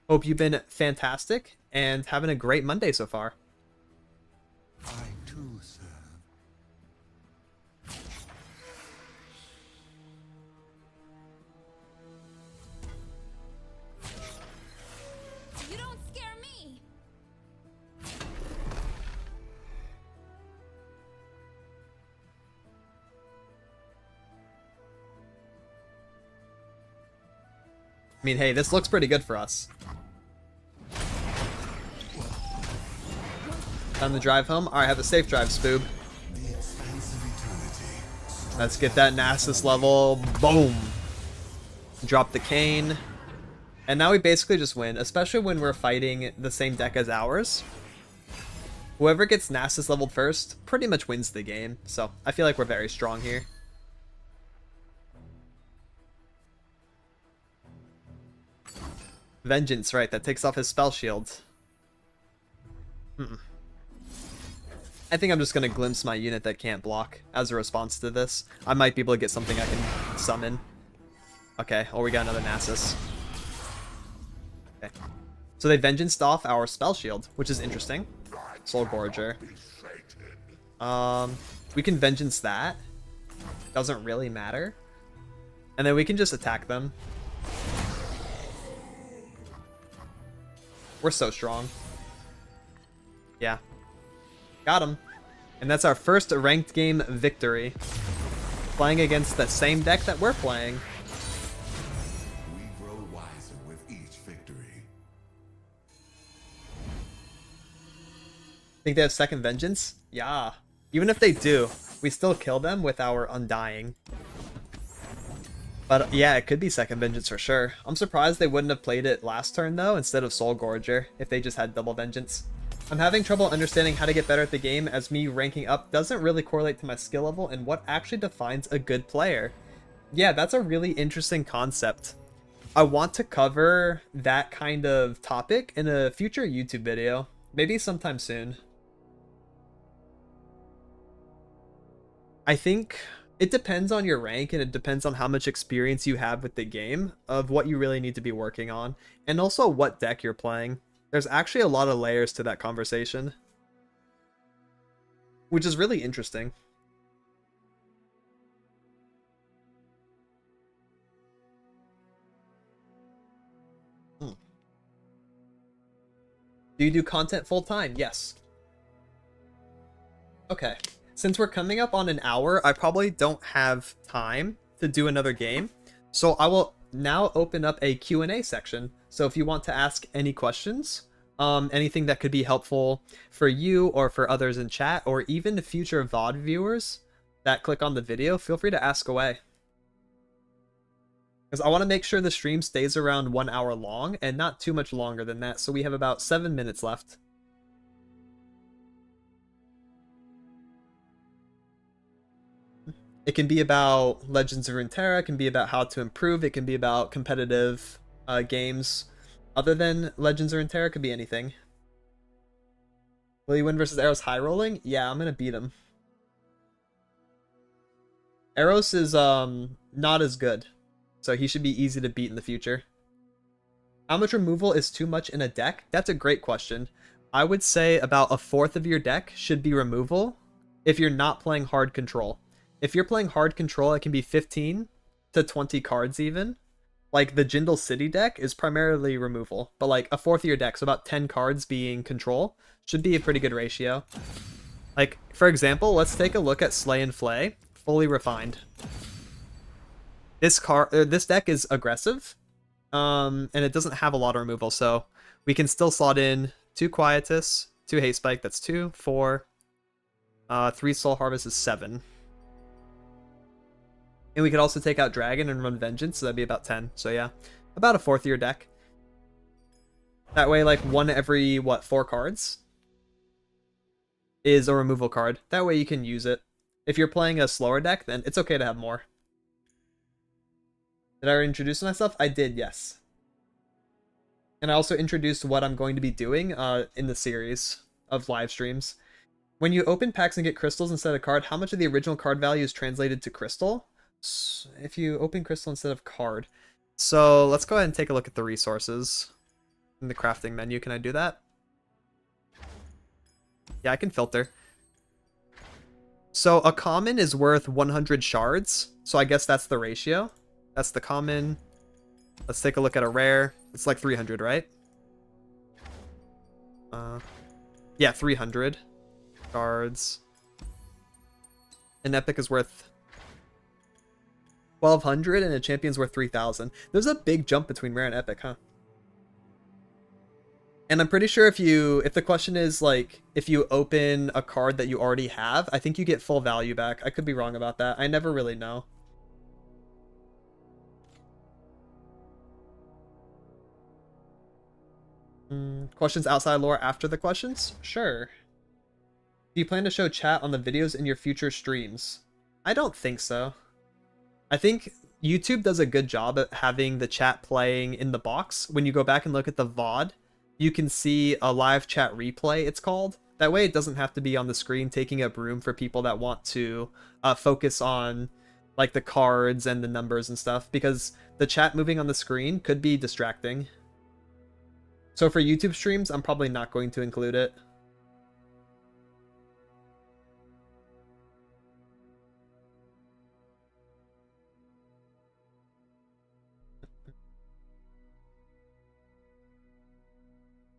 Hope you've been fantastic and having a great Monday so far. I too, sir. You don't scare me. I mean, hey, this looks pretty good for us. Time to drive home? Alright, have a safe drive, Spoob. Let's get that Nasus level. Boom! Drop the cane. And now we basically just win, especially when we're fighting the same deck as ours. Whoever gets Nasus leveled first pretty much wins the game, so I feel like we're very strong here. Vengeance, right, that takes off his spell shield. I think I'm just going to glimpse my unit that can't block as a response to this. I might be able to get something I can summon. Okay, oh, we got another Nasus. Okay. So they vengeanced off our spell shield, which is interesting. Soul Gorger. We can vengeance that. Doesn't really matter. And then we can just attack them. We're so strong. Yeah. Got him. And that's our first ranked game victory. Playing against the same deck that we're playing. We grow wiser with each victory. Think they have second vengeance? Yeah. Even if they do, we still kill them with our undying. But yeah, it could be second vengeance for sure. I'm surprised they wouldn't have played it last turn though, instead of Soul Gorger, if they just had double vengeance. I'm having trouble understanding how to get better at the game, as me ranking up doesn't really correlate to my skill level and what actually defines a good player. Yeah, that's a really interesting concept. I want to cover that kind of topic in a future YouTube video, maybe sometime soon. I think it depends on your rank, and it depends on how much experience you have with the game of what you really need to be working on, and also what deck you're playing. There's actually a lot of layers to that conversation, which is really interesting. Do you do content full time? Yes. Okay. Since we're coming up on an hour, I probably don't have time to do another game. So I will now open up a Q&A section. So if you want to ask any questions, anything that could be helpful for you or for others in chat, or even future VOD viewers that click on the video, feel free to ask away. Because I want to make sure the stream stays around 1 hour long and not too much longer than that. So we have about 7 minutes left. It can be about Legends of Runeterra, it can be about how to improve, it can be about competitive games. Other than Legends of Runeterra, it could be anything. Will you win versus Eros high rolling? Yeah, I'm going to beat him. Eros is not as good, so he should be easy to beat in the future. How much removal is too much in a deck? That's a great question. I would say about a fourth of your deck should be removal if you're not playing hard control. If you're playing hard control, it can be 15 to 20 cards even. Like the Jindal City deck is primarily removal, but like a fourth of your deck, so about 10 cards being control, should be a pretty good ratio. Like, for example, let's take a look at Slay and Flay, fully refined. This deck is aggressive, and it doesn't have a lot of removal, so we can still slot in 2 Quietus, 2 Haste Spike, that's 2, 4, 3 Soul Harvest is 7. And we could also take out Dragon and run Vengeance, so that'd be about 10. So yeah, about a fourth of your deck. That way, like, 1 every, what, 4 cards is a removal card. That way you can use it. If you're playing a slower deck, then it's okay to have more. Did I already introduce myself? I did, yes. And I also introduced what I'm going to be doing in the series of live streams. When you open packs and get crystals instead of card, how much of the original card value is translated to crystal? If you open crystal instead of card. So let's go ahead and take a look at the resources in the crafting menu. Can I do that? Yeah, I can filter. So a common is worth 100 shards. So I guess that's the ratio. That's the common. Let's take a look at a rare. It's like 300, right? Yeah, 300 shards. An epic is worth 1,200 and a champion's worth 3,000. There's a big jump between rare and epic, huh? And I'm pretty sure if the question is like, if you open a card that you already have, I think you get full value back. I could be wrong about that. I never really know. Questions outside lore after the questions? Sure. Do you plan to show chat on the videos in your future streams? I don't think so. I think YouTube does a good job at having the chat playing in the box. When you go back and look at the VOD, you can see a live chat replay, it's called. That way it doesn't have to be on the screen taking up room for people that want to focus on like the cards and the numbers and stuff, because the chat moving on the screen could be distracting. So for YouTube streams, I'm probably not going to include it.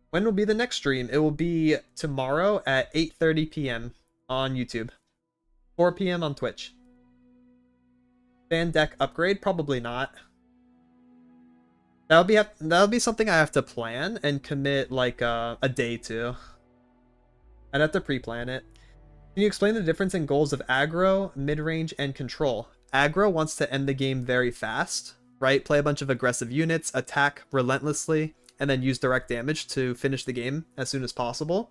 When will be the next stream? It will be tomorrow at 8:30 p.m. on YouTube. 4 p.m. on Twitch. Fan deck upgrade? Probably not. That'll be something I have to plan and commit like a day to. I'd have to pre-plan it. Can you explain the difference in goals of aggro, mid-range, and control? Aggro wants to end the game very fast, right? Play a bunch of aggressive units, attack relentlessly, and then use direct damage to finish the game as soon as possible.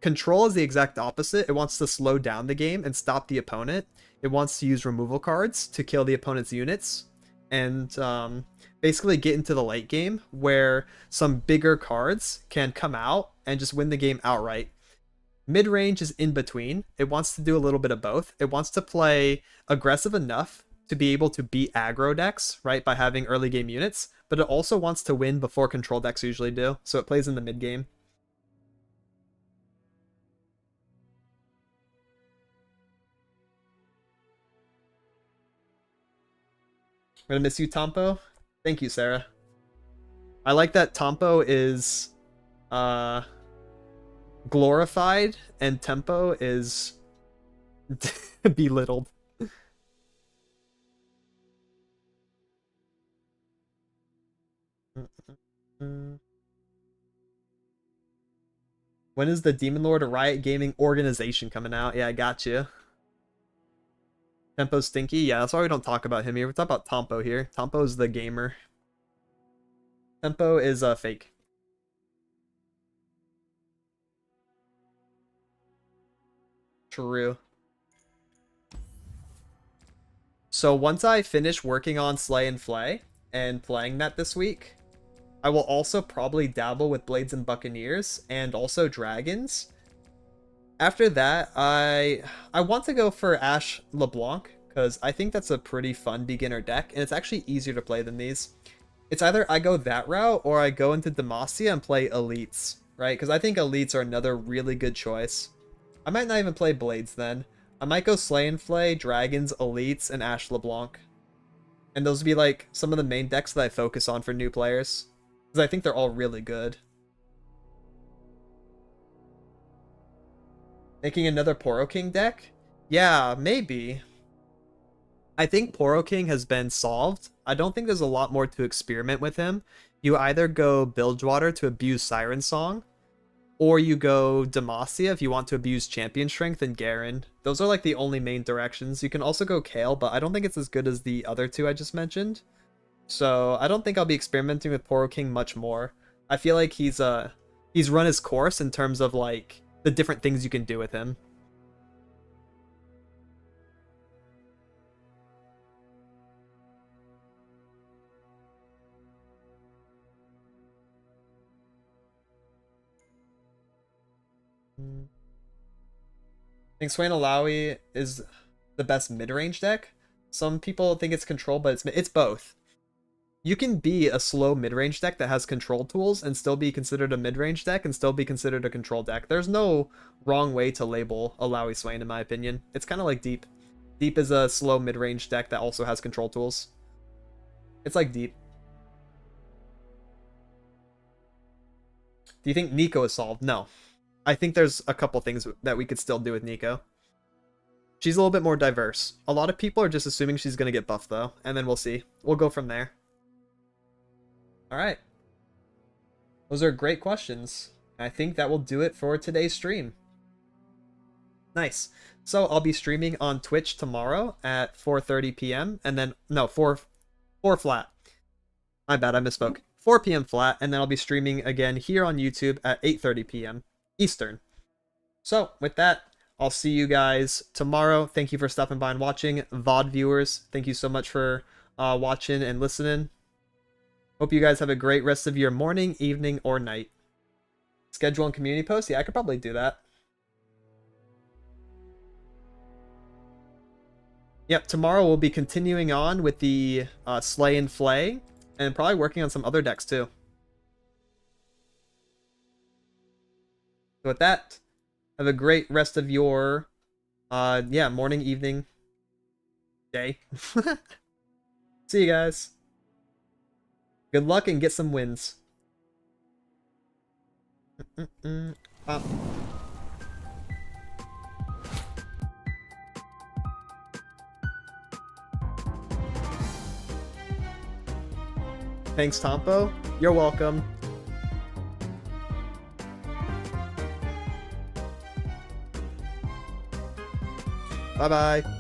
Control is the exact opposite. It wants to slow down the game and stop the opponent. It wants to use removal cards to kill the opponent's units and basically get into the late game where some bigger cards can come out and just win the game outright. Mid-range is in between. It wants to do a little bit of both. It wants to play aggressive enough to be able to beat aggro decks, right, by having early game units, but it also wants to win before control decks usually do, so it plays in the mid game. I'm gonna miss you, Tompo. Thank you, Sarah. I like that Tompo is glorified and Tempo is belittled. When is the Demon Lord Riot Gaming organization coming out? Yeah, I got you. Tempo's stinky. Yeah, that's why we don't talk about him here. We talk about Tompo here. Tompo's the gamer. Tempo is fake. True. So once I finish working on Slay and Flay and playing that this week, I will also probably dabble with Blades and Buccaneers and also Dragons. After that, I want to go for Ashe LeBlanc because I think that's a pretty fun beginner deck and it's actually easier to play than these. It's either I go that route or I go into Demacia and play Elites, right? Because I think Elites are another really good choice. I might not even play Blades then. I might go Slay and Flay, Dragons, Elites, and Ashe LeBlanc. And those would be like some of the main decks that I focus on for new players. Because I think they're all really good. Making another Poro King deck? Yeah, maybe. I think Poro King has been solved. I don't think there's a lot more to experiment with him. You either go Bilgewater to abuse Siren Song, or you go Demacia if you want to abuse Champion Strength and Garen. Those are like the only main directions. You can also go Kale, but I don't think it's as good as the other two I just mentioned. So I don't think I'll be experimenting with Poro King much more. I feel like he's run his course in terms of like the different things you can do with him. I think Swain Alawi is the best mid-range deck. Some people think it's control, but it's both. You can be a slow mid-range deck that has control tools and still be considered a mid-range deck and still be considered a control deck. There's no wrong way to label Alawi Swain, in my opinion. It's kind of like Deep. Deep is a slow mid-range deck that also has control tools. It's like Deep. Do you think Nico is solved? No. I think there's a couple things that we could still do with Nico. She's a little bit more diverse. A lot of people are just assuming she's going to get buffed, though, and then we'll see. We'll go from there. Alright. Those are great questions. I think that will do it for today's stream. Nice. So I'll be streaming on Twitch tomorrow at 4:30 p.m. and then, no, 4 flat. My bad, I misspoke. 4 p.m. flat, and then I'll be streaming again here on YouTube at 8:30 p.m. Eastern. So with that, I'll see you guys tomorrow. Thank you for stopping by and watching. VOD viewers, thank you so much for watching and listening. Hope you guys have a great rest of your morning, evening, or night. Schedule and community post? Yeah, I could probably do that. Yep, tomorrow we'll be continuing on with the Slay and Flay, and probably working on some other decks too. So with that, have a great rest of your, yeah, morning, evening, day. See you guys. Good luck and get some wins. Thanks, Tompo. You're welcome. Bye bye.